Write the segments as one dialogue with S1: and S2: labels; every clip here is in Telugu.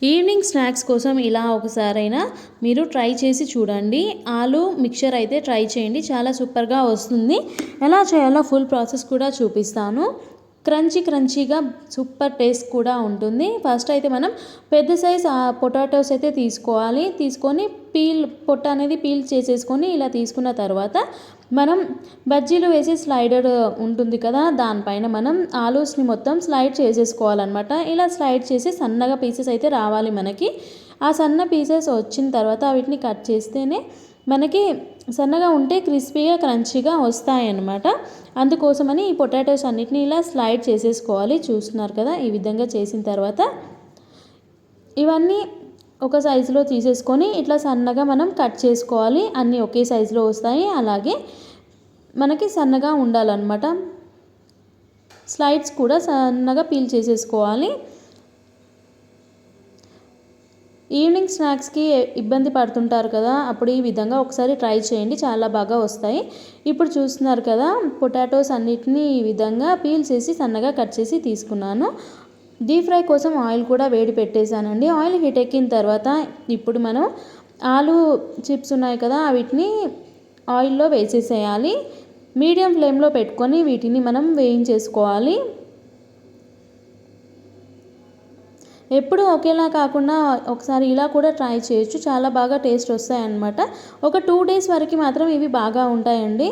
S1: ఈవినింగ్ స్నాక్స్ కోసం ఇలా ఒకసారైనా మీరు ట్రై చేసి చూడండి. ఆలు మిక్చర్ అయితే ట్రై చేయండి, చాలా సూపర్గా వస్తుంది. ఎలా చేయాలో ఫుల్ ప్రాసెస్ కూడా చూపిస్తాను. క్రంచీగా సూపర్ టేస్ట్ కూడా ఉంటుంది. ఫస్ట్ అయితే మనం పెద్ద సైజ్ పొటాటోస్ అయితే తీసుకొని పొట్ట అనేది పీల్ చేసేసుకొని ఇలా తీసుకున్న తర్వాత మనం బజ్జీలు వేసే స్లైడర్ ఉంటుంది కదా, దానిపైన మనం ఆలూస్ని మొత్తం స్లైడ్ చేసేసుకోవాలన్నమాట. ఇలా స్లైడ్ చేసి సన్నగా పీసెస్ అయితే రావాలి మనకి. ఆ సన్న పీసెస్ వచ్చిన తర్వాత వీటిని కట్ చేస్తేనే మనకి సన్నగా ఉంటే క్రిస్పీగా క్రంచీగా వస్తాయన్నమాట. అందుకోసమని ఈ పొటాటోస్ అన్నిటిని ఇలా స్లైడ్ చేసేసుకోవాలి. చూస్తున్నారు కదా, ఈ విధంగా చేసిన తర్వాత ఇవన్నీ ఒక సైజులో తీసేసుకొని ఇట్లా సన్నగా మనం కట్ చేసుకోవాలి. అన్నీ ఒకే సైజులో వస్తాయి. అలాగే మనకి సన్నగా ఉండాలన్నమాట. స్లైడ్స్ కూడా సన్నగా పీల్ చేసేసుకోవాలి. ఈవినింగ్ స్నాక్స్కి ఇబ్బంది పడుతుంటారు కదా, అప్పుడు ఈ విధంగా ఒకసారి ట్రై చేయండి, చాలా బాగా వస్తాయి. ఇప్పుడు చూస్తున్నారు కదా, పొటాటోస్ అన్నిటినీ ఈ విధంగా పీల్ చేసి సన్నగా కట్ చేసి తీసుకున్నాను. డీప్ ఫ్రై కోసం ఆయిల్ కూడా వేడి పెట్టేశానండి. ఆయిల్ హీట్ ఎక్కిన తర్వాత ఇప్పుడు మనం ఆలు చిప్స్ ఉన్నాయి కదా, వీటిని ఆయిల్లో వేసేసేయాలి. మీడియం ఫ్లేమ్లో పెట్టుకొని వీటిని మనం వేయించేసుకోవాలి. ఎప్పుడు ఒకేలా కాకుండా ఒకసారి ఇలా కూడా ట్రై చేయొచ్చు, చాలా బాగా టేస్ట్ వస్తాయన్నమాట. ఒక 2 days వరకు మాత్రం ఇవి బాగా ఉంటాయండి.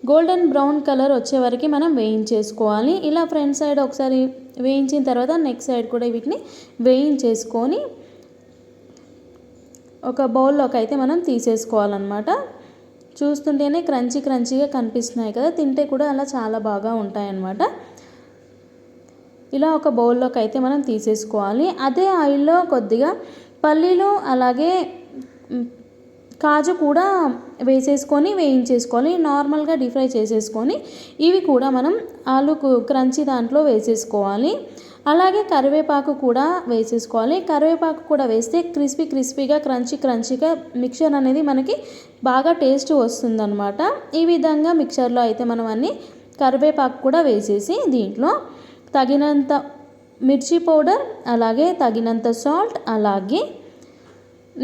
S1: గోల్డెన్ బ్రౌన్ కలర్ వచ్చే వరకు మనం వేయించేసుకోవాలి. ఇలా ఫ్రంట్ సైడ్ ఒకసారి వేయించిన తర్వాత నెక్స్ట్ సైడ్ కూడా వీటిని వేయించేసుకొని ఒక బౌల్లోకి అయితే మనం తీసేసుకోవాలన్నమాట. చూస్తుంటేనే క్రంచీగా కనిపిస్తున్నాయి కదా, తింటే కూడా అలా చాలా బాగా ఉంటాయన్నమాట. ఇలా ఒక బౌల్లోకి అయితే మనం తీసేసుకోవాలి. అదే ఆయిల్లో కొద్దిగా పల్లీలు అలాగే కాజు కూడా వేసేసుకొని వేయించేసుకోవాలి. నార్మల్గా డీప్ ఫ్రై చేసేసుకొని ఇవి కూడా మనం ఆలు క్రంచీ దాంట్లో వేసేసుకోవాలి. అలాగే కరివేపాకు కూడా వేసేసుకోవాలి. కరివేపాకు కూడా వేస్తే క్రిస్పీగా క్రంచీగా మిక్చర్ అనేది మనకి బాగా టేస్ట్ వస్తుందన్నమాట. ఈ విధంగా మిక్చర్లో అయితే మనం అన్ని కరివేపాకు కూడా వేసేసి దీంట్లో తగినంత మిర్చి పౌడర్, అలాగే తగినంత సాల్ట్, అలాగే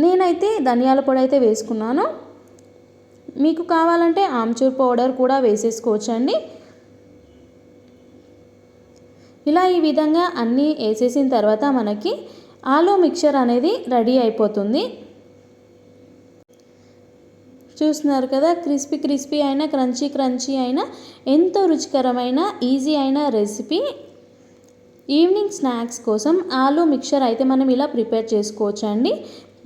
S1: నేనైతే ధనియాల పొడి అయితే వేసుకున్నాను. మీకు కావాలంటే ఆమ్చూర్ పౌడర్ కూడా వేసేసుకోవచ్చండి. ఇలా ఈ విధంగా అన్నీ వేసేసిన తర్వాత మనకి ఆలు మిక్చర్ అనేది రెడీ అయిపోతుంది. చూస్తున్నారు కదా, క్రిస్పీ అయినా క్రంచీ అయినా ఎంతో రుచికరమైన ఈజీ అయిన రెసిపీ. ఈవినింగ్ స్నాక్స్ కోసం ఆలు మిక్చర్ అయితే మనం ఇలా ప్రిపేర్ చేసుకోవచ్చండి.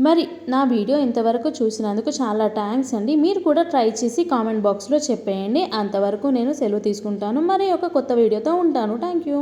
S1: మరి నా వీడియో ఇంతవరకు చూసినందుకు చాలా థ్యాంక్స్ అండి. మీరు కూడా ట్రై చేసి కామెంట్ బాక్స్లో చెప్పేయండి. అంతవరకు నేను సెలవు తీసుకుంటాను. మరి ఒక కొత్త వీడియోతో ఉంటాను. Thank you.